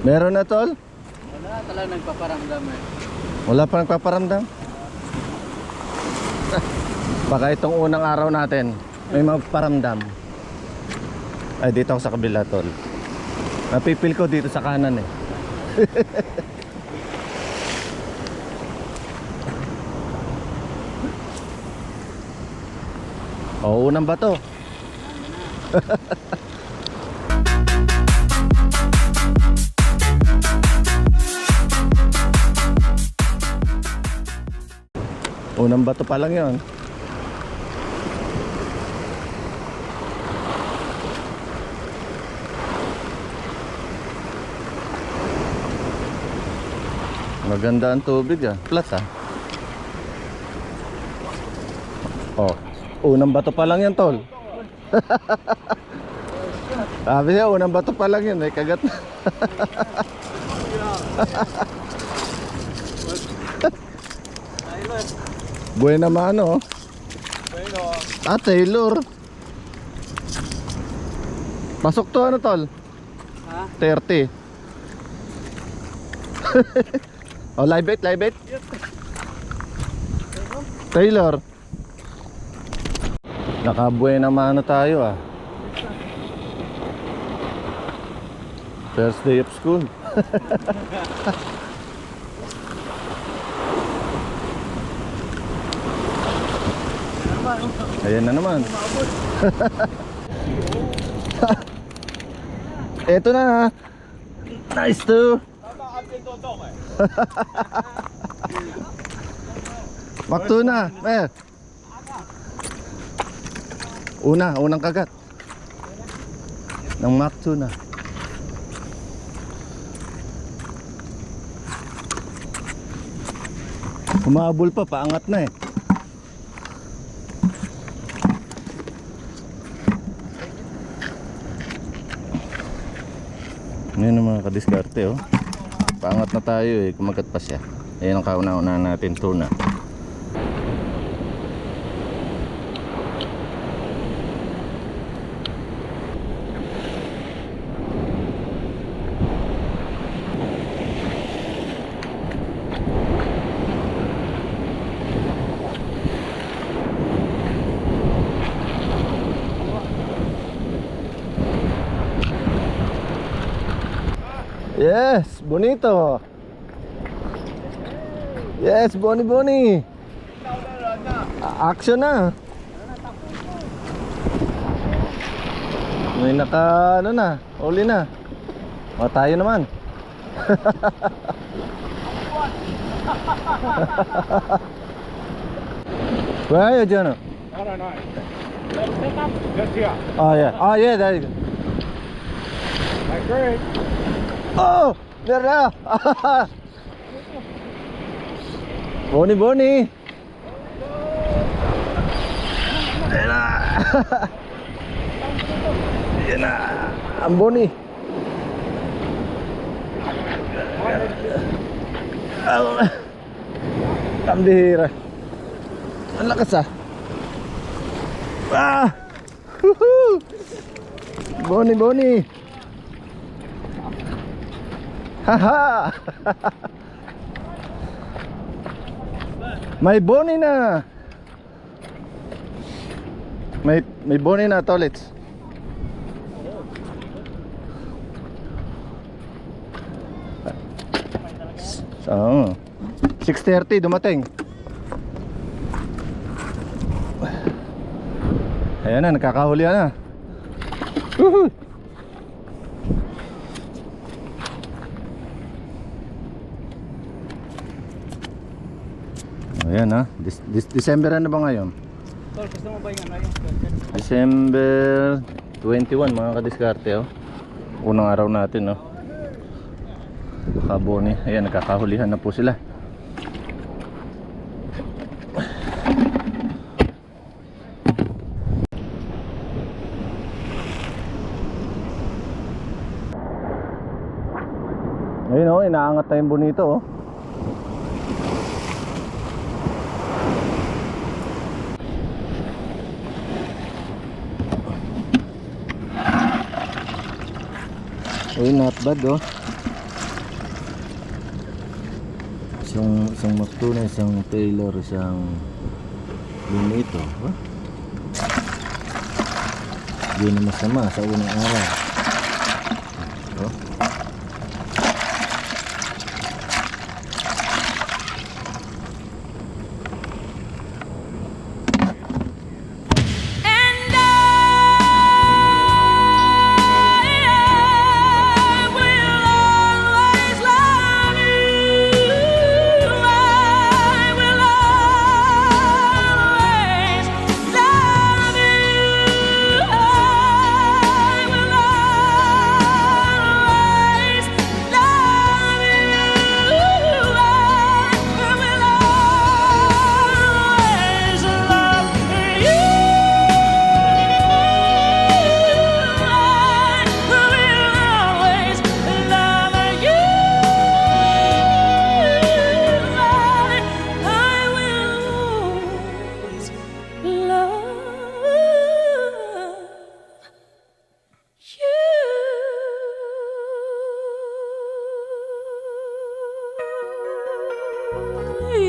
Meron na tol? Wala, talagang nagpaparamdam eh. Wala pa nagpaparamdam? Baka itong unang araw natin may magparamdam. Ay, dito ako sa kabila tol. Napipil ko dito sa kanan eh. Oo, unang bato. Unang bato pa lang yun. Maganda ang tubig ah. Plus ah. Oh, unang bato pa lang yan tol. Sabi niya, unang bato pa lang yun. May kagat na. Buena mano. Ah, Taylor. Pasok to ano tol? Ha? 30. Oh, live bait, live bait. Taylor. Nakabuena mano tayo ah. First day of school. Ayan na naman. Eto na. Nice to. Waktu na. Unang kagat ng Makto na. Humabol pa, paangat na eh. Ngayon ang mga kadiskarte oh. Paangat na tayo eh, kumagat pa siya. Ayan ang kauna-una natin, tuna. Yes, bonito. Yes, boni. Action na. May naka ano na, uli na. O tayo naman. Where are you, Jono? I don't know. Let's pick up. Just here. Oh yeah, there you go. Like great. Oh, there na. Boni. Ayan na. Ayan na. Ang boni. Ang bihira. Ang lakas ah. Ah! Woohoo! Boni. Haha! May boni na. May boni na tolits. So, 6:30 dumating. Ayan na, nakakahuli na. Woohoo! Ayan ha, December ano ba ngayon? Tol, gusto mo ba yung ano yung December 21 mga kadiskarte oh. Unang araw natin oh. Kaboni, ayan nakakahulihan na po sila. Ayun oh, inaangat na yung bonito oh. Uy, not bad oh. Isang Mactuna, isang Taylor, isang Bonito. Huh? Hindi na masama sa unang araw. Oh. And I will always love you. I will always love you. I will always love you. I will always love you.